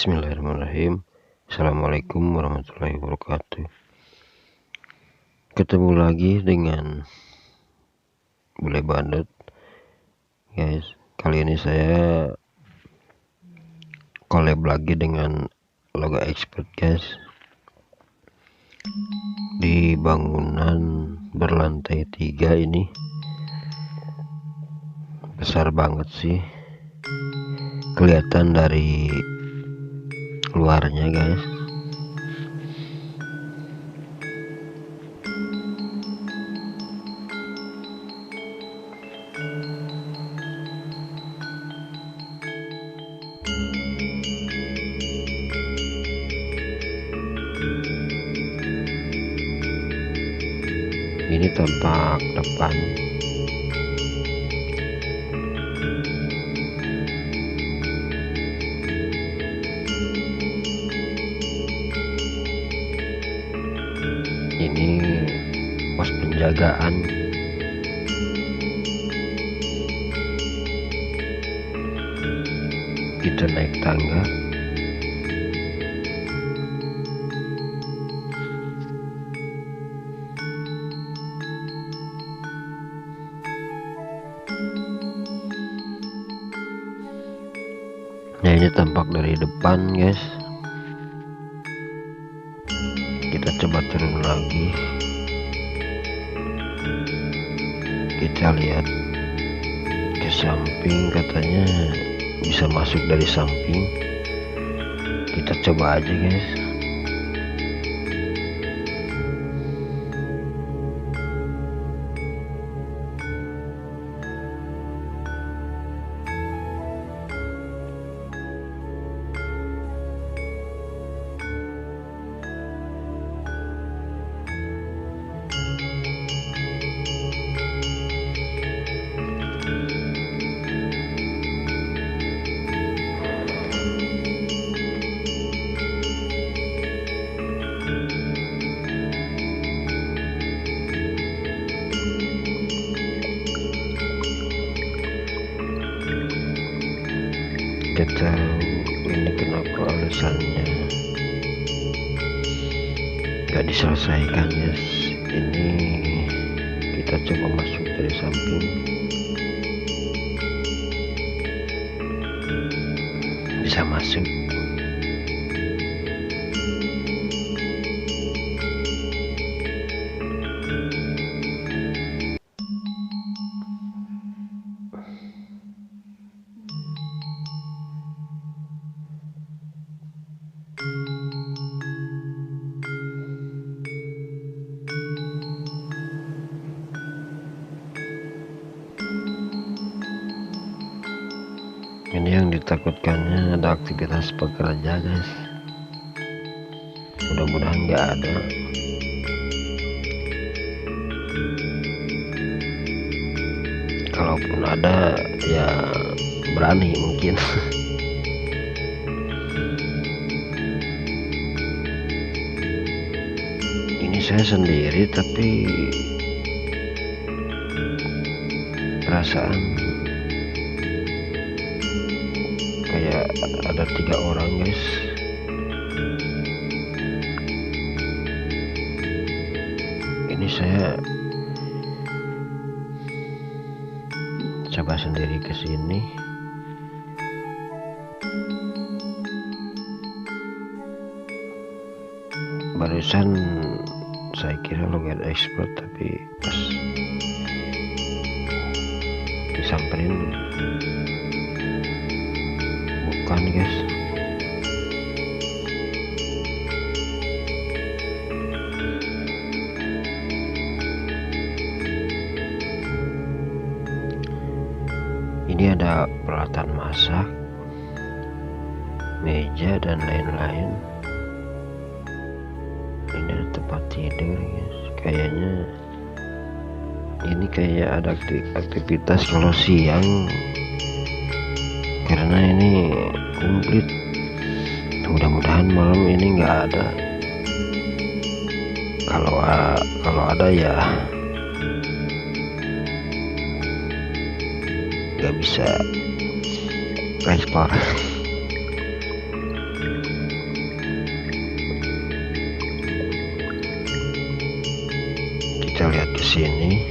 Bismillahirrahmanirrahim. Assalamualaikum warahmatullahi wabarakatuh. Ketemu lagi dengan Bule Bandut, guys. Kali ini saya collab lagi dengan Loga Expert, guys. Di bangunan berlantai 3 ini besar banget sih, kelihatan dari luarnya, guys. Ini tampak depan. Ini pos penjagaan. Kita naik tangga. Nah, ini tampak dari depan, guys. Kita coba turun lagi. Kita lihat ke samping, katanya bisa masuk dari samping. Kita coba aja, guys. Kita ini kenapa alasannya nggak diselesaikan, guys. Ini kita coba masuk dari samping. Bisa masuk. Ini yang ditakutkannya ada aktivitas pekerja, guys. Mudah-mudahan nggak ada. Kalaupun ada, ya berani mungkin. Ini saya sendiri, tapi perasaan kayak ada 3 orang, guys. Ini saya coba sendiri ke sini. Barusan saya kira Loga Expert, tapi pas disamperin bukan, guys. Ini ada peralatan masak, meja dan lain-lain. Ini ada tempat tidur, guys. Kayaknya ini kayak ada aktivitas kalau siang, karena ini komplit. Mudah-mudahan malam ini nggak ada. Kalau ada ya nggak bisa ekspor. kita lihat ke sini.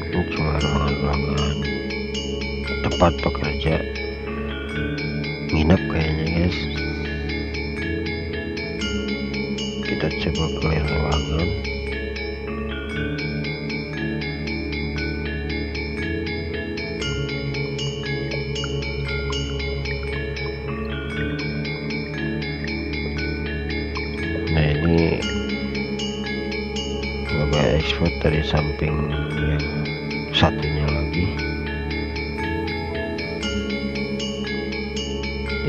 Ini cuma ruangan-ruangan tempat pekerja nginep kayaknya guys. Kita coba clear ruangan. Nah ini logo export dari samping yang satunya lagi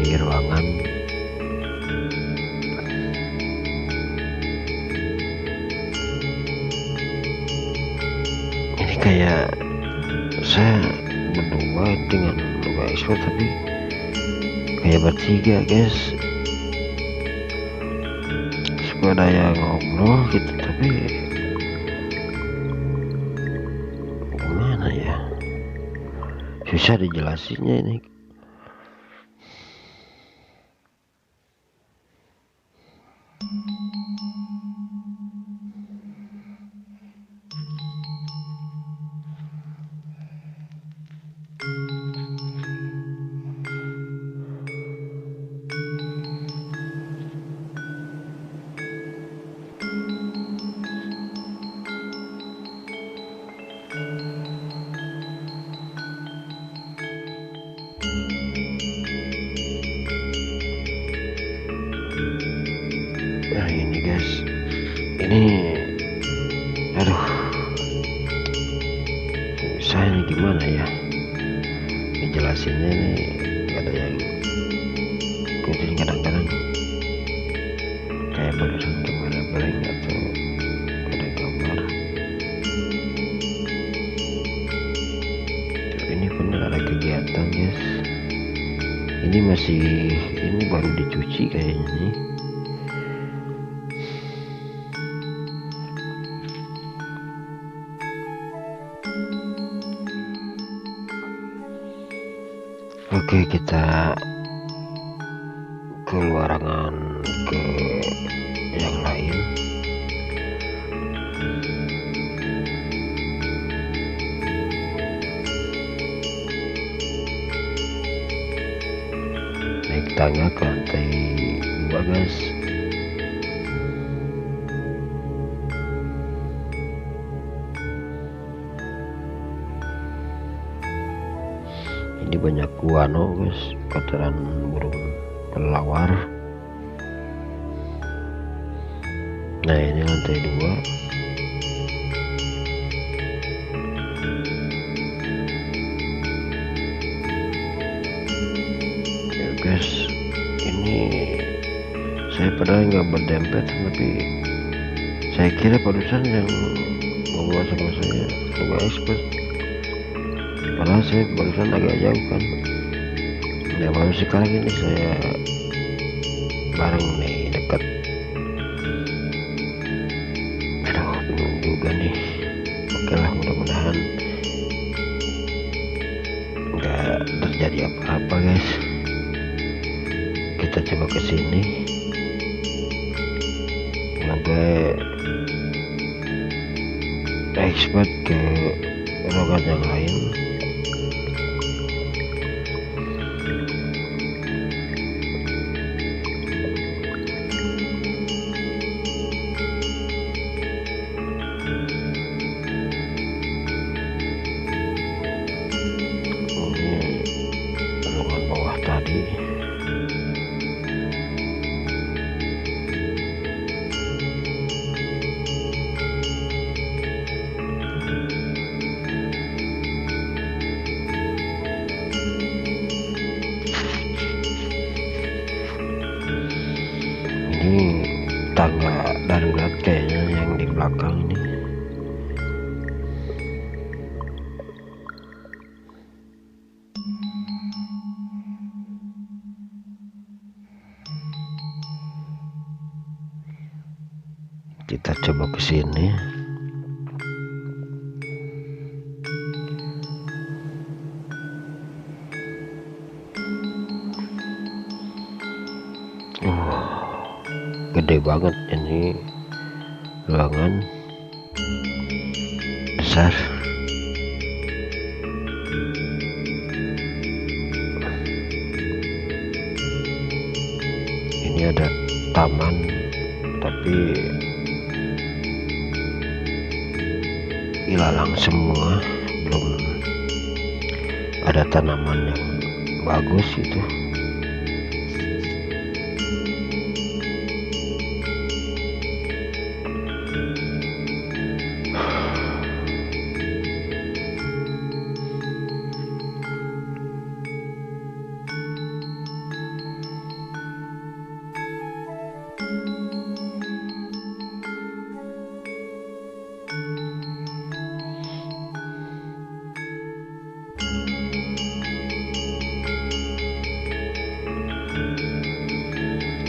di ruangan. Ini kayak saya berdua dengan logo export tapi kayak bertiga guys. Ada yang ngobrol gitu tapi gimana ya, susah dijelasinnya ini. Nah ini guys, ini aduh, saya ini gimana ya ngejelasinnya, nih ada yang ikutin kadang-kadang kayak barusan kamera blank atau ada gambar. Tapi ini bener ada kegiatan guys. Ini baru dicuci kayaknya nih. Oke, kita keluar ruangan ke yang lain. Naik tangga ke lantai 2 guys. Ini banyak guano guys, kotoran burung kelelawar. Nah ini lantai 2. Ya guys, ini saya padahal nggak berdempet tapi saya kira barusan yang ngobrol sama saya coba expert, padahal saya barusan agak jauh kan. Ya baru sekarang ini saya bareng nih dekat. Aduh bingung juga nih. Oke lah, mudah-mudahan nggak terjadi apa-apa guys. Kita coba ke sini. Semoga expert ke ruangan yang lain. Ruangan bawah tadi. Ini tangga darurat kayaknya yang di belakang ini. Kita coba ke sini. Gede gede banget, ini ruangan besar. Ini ada taman tapi ilalang semua, belum ada tanaman yang bagus itu.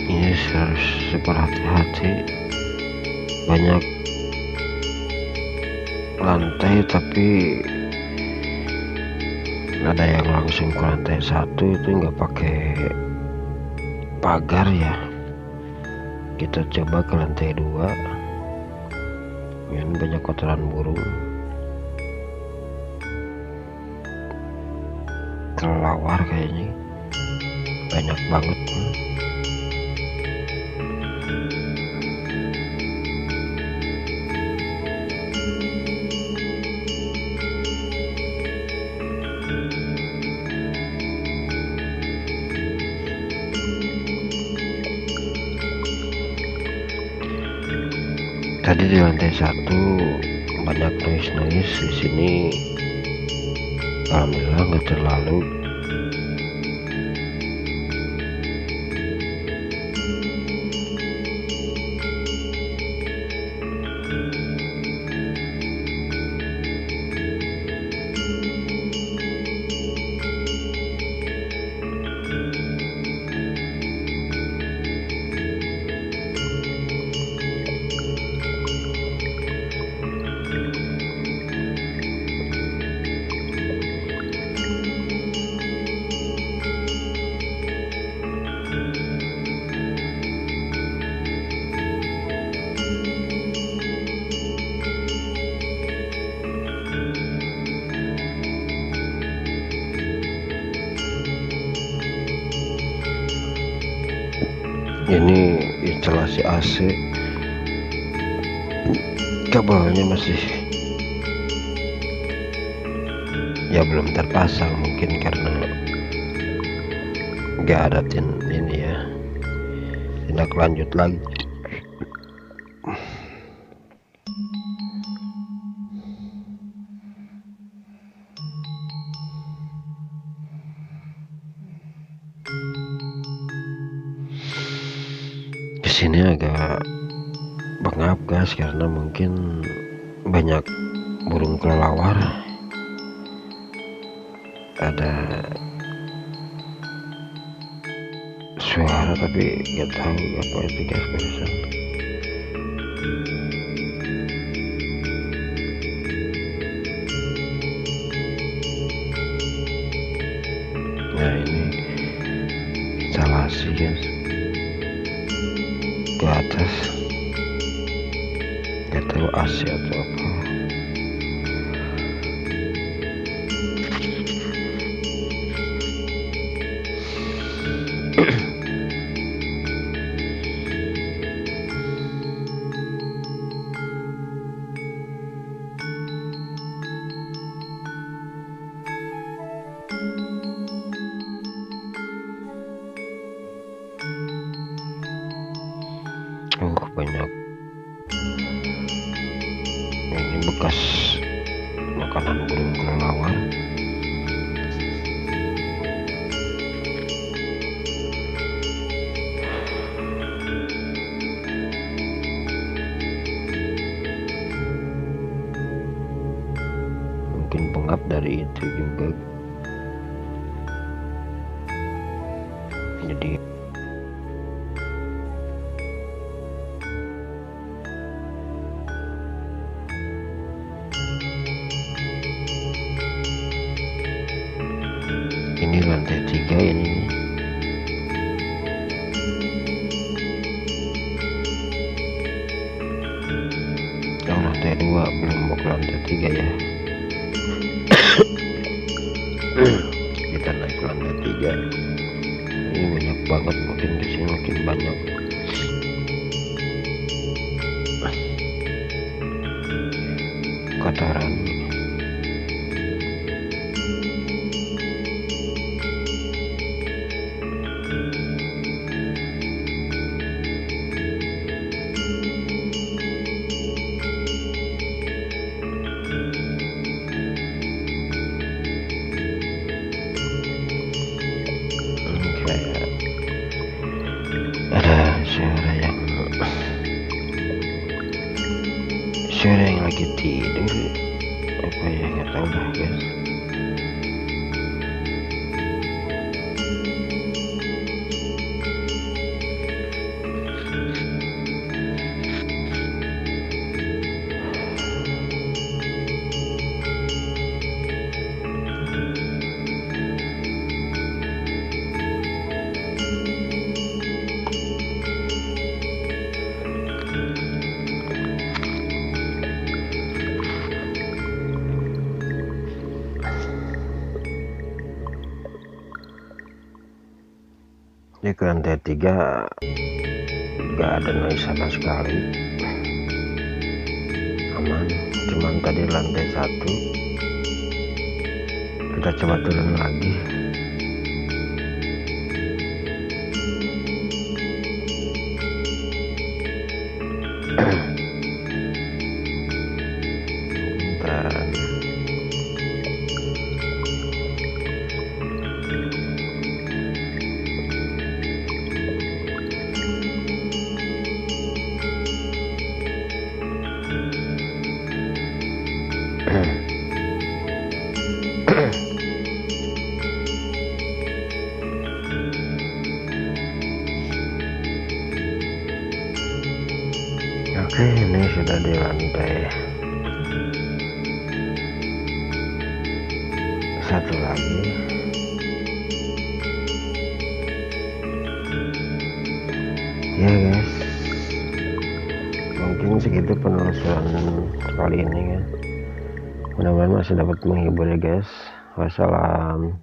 Ini harus berhati-hati, banyak lantai tapi ada yang langsung ke lantai 1 itu nggak pakai pagar ya. Kita coba ke lantai 2. Ini banyak kotoran burung, kelelawar kayaknya banyak banget. Tadi di lantai 1 banyak noise di sini, alhamdulillah nggak terlalu. Ini instalasi AC, kabelnya masih ya belum terpasang, mungkin karena nggak ada ini ya, tindak lanjut lagi. Sini agak bengap guys, karena mungkin banyak burung kelelawar. Ada suara tapi nggak tahu apa itu guys barusan. Nah ini instalasi guys ke atas, nggak tahu AC atau apa. Banyak ini bekas makanan burung kelelawar. Mungkin pengap dari itu juga, jadi ini lantai 3 ini. ke lantai 3 ya. Kita naik ke lantai 3. Ini banyak banget, mungkin disini makin banyak. Kotoran. Ada suara yang lagi tidur apa ya, nggak tahu lah guys. Di lantai 3 gak ada noise sama sekali, aman. Cuman tadi lantai 1 kita coba turun lagi. Bentar. Oke, ini sudah di lantai 1 lagi. Ya guys, mungkin segitu penelusuran kali ini ya. Mudah-mudahan masih dapat menghibur ya guys. Wassalam.